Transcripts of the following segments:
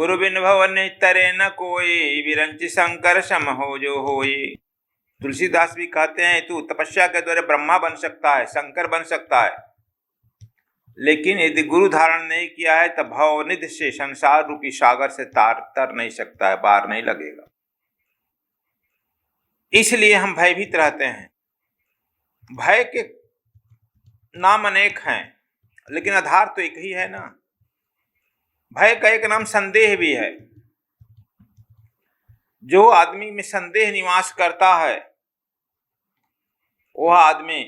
गुरु बिन भवन तरे न कोई, विरंचि शंकर सम हो जो होई। तुलसीदास भी कहते हैं तू तपस्या के द्वारा ब्रह्मा बन सकता है, शंकर बन सकता है, लेकिन यदि गुरु धारण नहीं किया है तो भवनिधि से, संसार रूपी सागर से तर नहीं सकता है, पार नहीं लगेगा। इसलिए हम भयभीत रहते हैं। भय के नाम अनेक हैं, लेकिन आधार तो एक ही है ना। भय का एक नाम संदेह भी है। जो आदमी में संदेह निवास करता है वह आदमी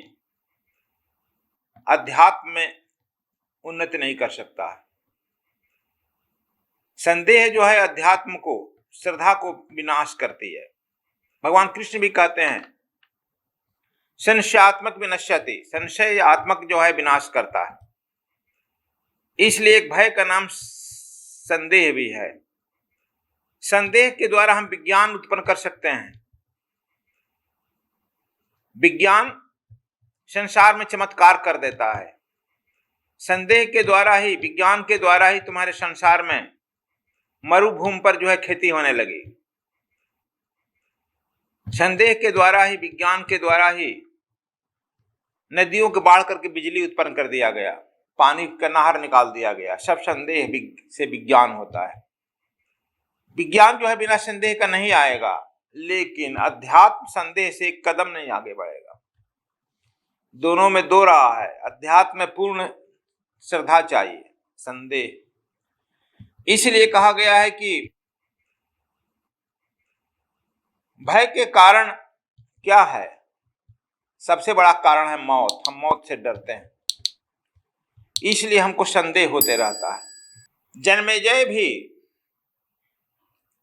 अध्यात्म में उन्नति नहीं कर सकता है। संदेह जो है अध्यात्म को, श्रद्धा को विनाश करती है। भगवान कृष्ण भी कहते हैं संशयात्मक विनश्यति, संशय आत्मक जो है विनाश करता है। इसलिए एक भय का नाम संदेह भी है। संदेह के द्वारा हम विज्ञान उत्पन्न कर सकते हैं। विज्ञान संसार में चमत्कार कर देता है। संदेह के द्वारा ही, विज्ञान के द्वारा ही तुम्हारे संसार में मरुभूमि पर जो है खेती होने लगी। संदेह के द्वारा ही, विज्ञान के द्वारा ही नदियों के बाढ़ करके बिजली उत्पन्न कर दिया गया, पानी का नहर निकाल दिया गया। सब संदेह से विज्ञान होता है। विज्ञान जो है बिना संदेह का नहीं आएगा, लेकिन अध्यात्म संदेह से एक कदम नहीं आगे बढ़ेगा। दोनों में दो राह है। अध्यात्म में पूर्ण श्रद्धा चाहिए, संदेह। इसलिए कहा गया है कि भय के कारण क्या है? सबसे बड़ा कारण है मौत। हम मौत से डरते हैं, इसलिए हमको संदेह होते रहता है। जन्मेजय भी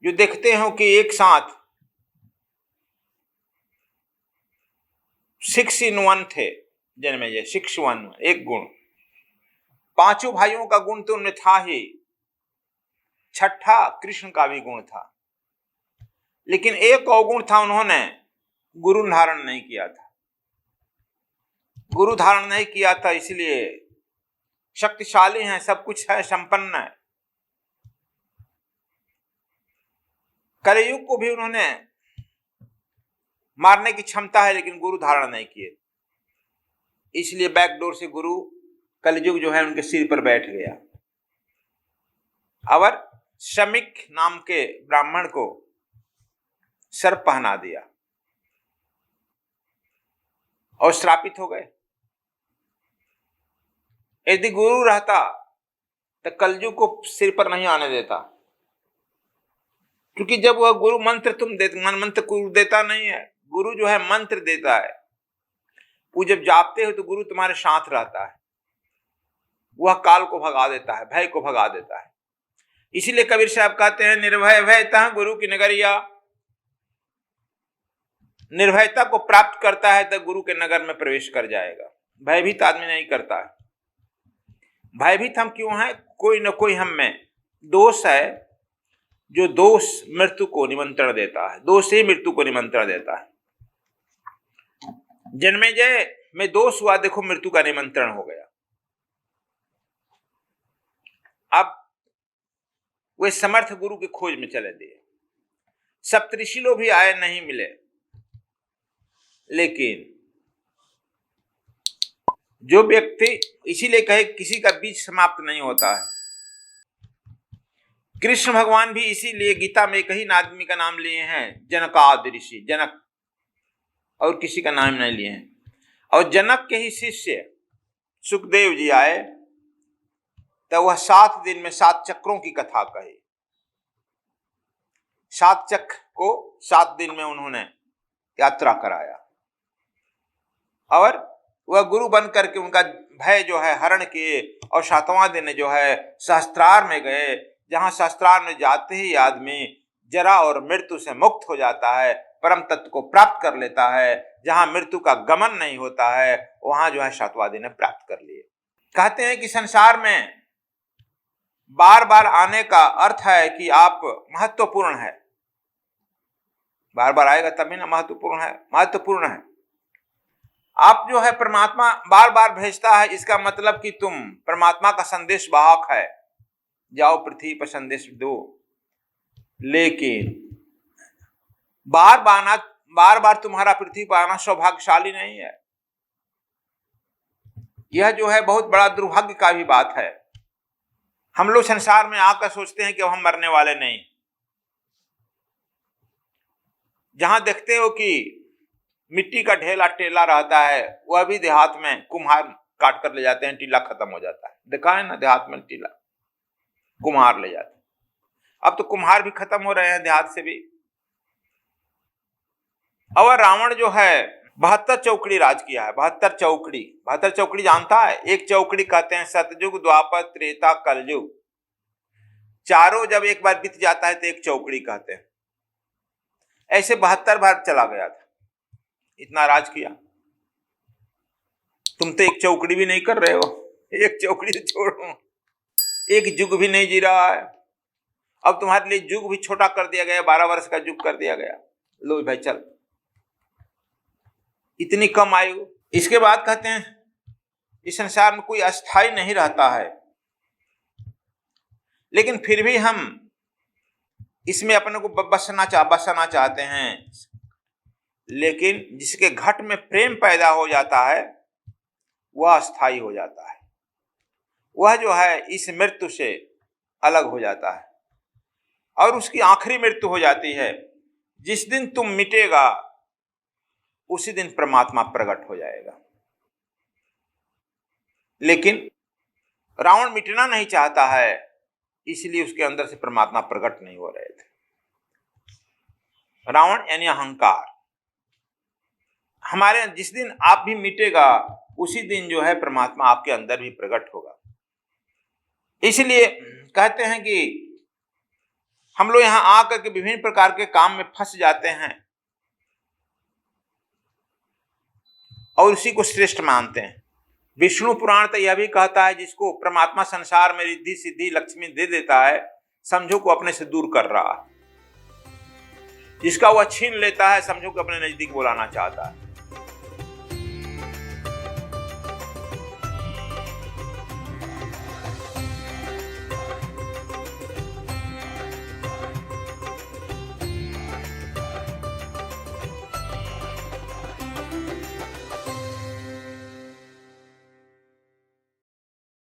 जो देखते हो कि एक साथ 6 in 1 थे। जन्मेजय 6 1, एक गुण। पांचों भाइयों का गुण तो उनमें था ही, छठा कृष्ण का भी गुण था, लेकिन एक अवगुण था, उन्होंने गुरु धारण नहीं किया था। गुरु धारण नहीं किया था, इसलिए शक्तिशाली हैं, सब कुछ है, संपन्न है। कलयुग को भी उन्होंने मारने की क्षमता है, लेकिन गुरु धारण नहीं किए, इसलिए बैकडोर से गुरु कलयुग जो है उनके सिर पर बैठ गया। और शमिक नाम के ब्राह्मण को सर्प पहना दिया और श्रापित हो गए। यदि गुरु रहता तो कलयुग को सिर पर नहीं आने देता, क्योंकि जब वह गुरु मंत्र मंत्र गुरु देता नहीं है, गुरु जो है मंत्र देता है। वो जब जापते हो तो गुरु तुम्हारे साथ रहता है, वह काल को भगा देता है, भय को भगा देता है। इसीलिए कबीर साहब कहते हैं निर्भय भयता गुरु की नगरिया। निर्भयता को प्राप्त करता है तो गुरु के नगर में प्रवेश कर जाएगा। भयभीत आदमी नहीं करता है। भयभीत हम क्यों हैं? कोई न कोई हम में दोष है, जो दोष मृत्यु को निमंत्रण देता है। दोष ही मृत्यु को निमंत्रण देता है। जन्मेजय में दोष हुआ, देखो मृत्यु का निमंत्रण हो गया। अब वे समर्थ गुरु की खोज में चले दिए। सप्तऋषि लोग भी आए, नहीं मिले, लेकिन जो व्यक्ति, इसीलिए कहे किसी का बीज समाप्त नहीं होता है। कृष्ण भगवान भी इसीलिए गीता में एक ही आदमी का नाम लिए हैं, जनकादि ऋषि, जनक, और किसी का नाम नहीं लिए हैं। और जनक के ही शिष्य सुखदेव जी आए तो वह 7 दिन में 7 चक्रों की कथा कही। 7 चक्र को 7 दिन में उन्होंने यात्रा कराया, और वह गुरु बन करके उनका भय जो है हरण किए। और 7वां दिन जो है सहस्त्रार में गए, जहां सहस्त्रार में जाते ही आदमी जरा और मृत्यु से मुक्त हो जाता है, परम तत्व को प्राप्त कर लेता है। जहां मृत्यु का गमन नहीं होता है, वहां जो है 7वां दिन प्राप्त कर लिए। कहते हैं कि संसार में बार बार आने का अर्थ है कि आप महत्वपूर्ण है। बार बार आएगा तभी ना महत्वपूर्ण है, महत्वपूर्ण है। आप जो है परमात्मा बार बार भेजता है, इसका मतलब कि तुम परमात्मा का संदेश वाहक है। जाओ पृथ्वी पर संदेश दो। लेकिन बार बार तुम्हारा पृथ्वी पर आना सौभाग्यशाली नहीं है। यह जो है बहुत बड़ा दुर्भाग्य का भी बात है। हम लोग संसार में आकर सोचते हैं कि अब हम मरने वाले नहीं। जहां देखते हो कि मिट्टी का ढेला टेला रहता है, वह भी देहात में कुम्हार काट कर ले जाते हैं, टीला खत्म हो जाता है। देखा है ना, देहात में टीला कुम्हार ले जाते हैं। अब तो कुम्हार भी खत्म हो रहे हैं देहात से भी। और रावण जो है 72 चौकड़ी राज किया है। 72 चौकड़ी जानता है? एक चौकड़ी कहते हैं सतयुग, द्वापर, त्रेता, कलयुग। चारों जब एक बार बीत जाता है तो एक चौकड़ी कहते हैं। ऐसे 72 बार चला गया था, इतना राज किया। तुम तो एक चौकड़ी भी नहीं कर रहे हो। एक चौकड़ी तो छोड़ो, एक युग भी नहीं जी रहा है। अब तुम्हारे लिए युग भी छोटा कर दिया गया, 12 वर्ष का युग कर दिया गया। लो भाई चल, इतनी कम आयु। इसके बाद कहते हैं इस संसार में कोई अस्थाई नहीं रहता है, लेकिन फिर भी हम इसमें अपने को बसना चाहते हैं। लेकिन जिसके घट में प्रेम पैदा हो जाता है वह अस्थाई हो जाता है। वह जो है इस मृत्यु से अलग हो जाता है और उसकी आखिरी मृत्यु हो जाती है। जिस दिन तुम मिटेगा उसी दिन परमात्मा प्रकट हो जाएगा। लेकिन रावण मिटना नहीं चाहता है, इसलिए उसके अंदर से परमात्मा प्रकट नहीं हो रहे थे। रावण यानी अहंकार। हमारे जिस दिन आप भी मिटेगा उसी दिन जो है परमात्मा आपके अंदर भी प्रकट होगा। इसलिए कहते हैं कि हम लोग यहां आकर के विभिन्न प्रकार के काम में फंस जाते हैं और उसी को श्रेष्ठ मानते हैं। विष्णु पुराण तो यह भी कहता है जिसको परमात्मा संसार में रिद्धि सिद्धि लक्ष्मी दे देता है, समझो को अपने से दूर कर रहा है। जिसका वह छीन लेता है, समझो को अपने नजदीक बुलाना चाहता है।